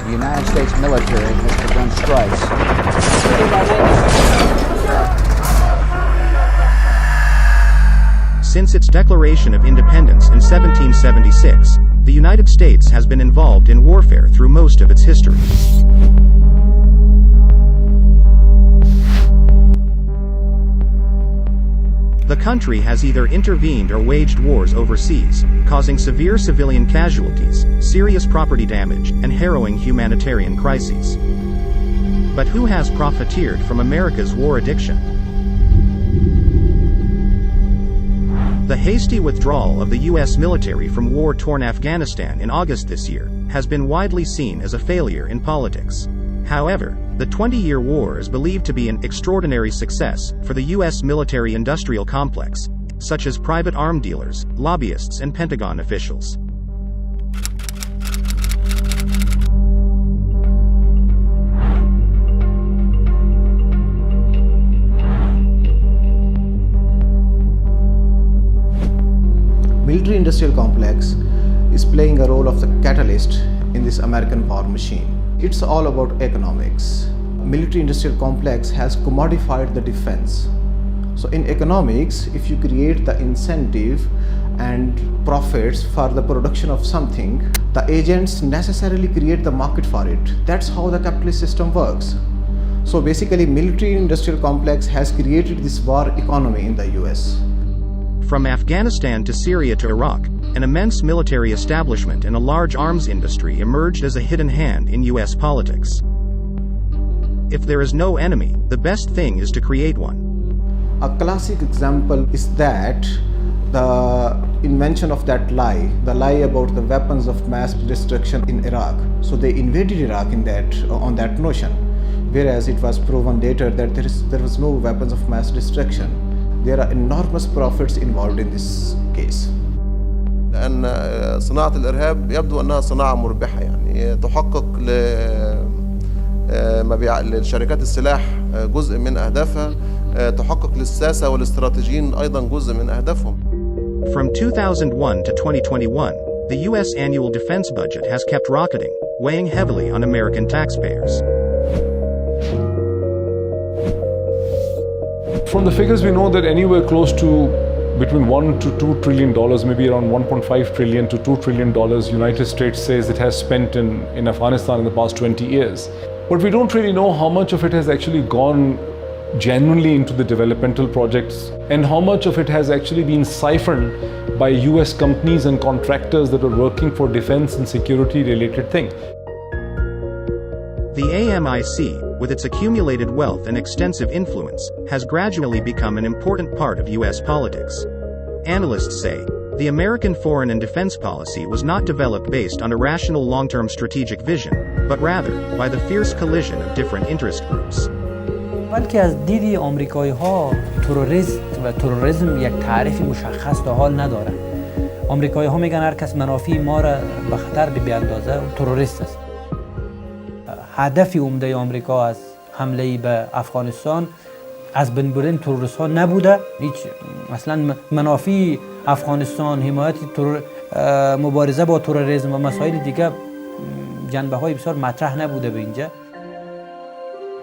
The United States military has begun strikes. Since its declaration of independence in 1776, the United States has been involved in warfare through most of its history. The country has either intervened or waged wars overseas, causing severe civilian casualties, serious property damage, and harrowing humanitarian crises. But who has profiteered from America's war addiction? The hasty withdrawal of the U.S. military from war-torn Afghanistan in August this year has been widely seen as a failure in politics. However, the 20-year war is believed to be an extraordinary success for the U.S. military-industrial complex, such as private arm dealers, lobbyists, and Pentagon officials. Military-industrial complex is playing a role of the catalyst in this American war machine. It's all about economics. Military-industrial complex has commodified the defense. So in economics, if you create the incentive and profits for the production of something, the agents necessarily create the market for it. That's how the capitalist system works. So basically, military-industrial complex has created this war economy in the US. From Afghanistan to Syria to Iraq, an immense military establishment and a large arms industry emerged as a hidden hand in U.S. politics. If there is no enemy, the best thing is to create one. A classic example is that the invention of that lie, the lie about the weapons of mass destruction in Iraq. So they invaded Iraq on that notion, whereas it was proven later that there was no weapons of mass destruction. There are enormous profits involved in this case. لأن صناعة الإرهاب يبدو أنها صناعة مربحة، يعني تحقق لشركات السلاح جزء من أهدافها، تحقق للساسة والاستراتيجيين أيضا جزء من أهدافهم. From 2001 to 2021, the U.S. annual defense budget has kept rocketing, weighing heavily on American taxpayers. From the figures, we know that anywhere close to between $1 to $2 trillion, maybe around $1.5 trillion to $2 trillion, United States says it has spent in Afghanistan in the past 20 years. But we don't really know how much of it has actually gone genuinely into the developmental projects and how much of it has actually been siphoned by US companies and contractors that are working for defense and security related things. The AMIC, with its accumulated wealth and extensive influence, has gradually become an important part of U.S. politics. Analysts say, the American foreign and defense policy was not developed based on a rational long-term strategic vision, but rather, by the fierce collision of different interest groups. بلکه از دیدی آمریکایی‌ها تروریسم یک تعریف مشخص تا حال نداره. آمریکایی‌ها میگن هر کس منافع ما را به خطر بیاندازه تروریست است. هدف عمده آمریکا از حمله به افغانستان از بین بردن تروریست ها نبوده. هیچ مثلا منافع افغانستان، حمایت مبارزه با تروریسم و مسائل دیگه جنبه های بسیار مطرح نبوده به اینجا.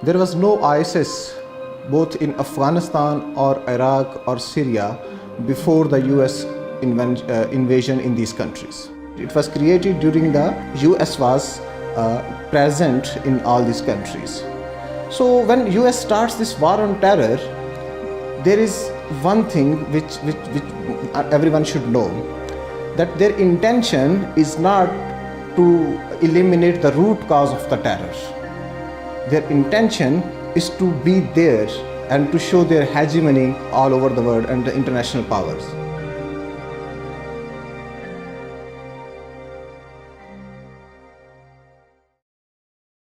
There was no ISIS both in Afghanistan or Iraq or Syria before the US invasion in these countries. It was created during the US was present in all these countries. So when US starts this war on terror, there is one thing which everyone should know, that their intention is not to eliminate the root cause of the terror. Their intention is to be there and to show their hegemony all over the world and the international powers.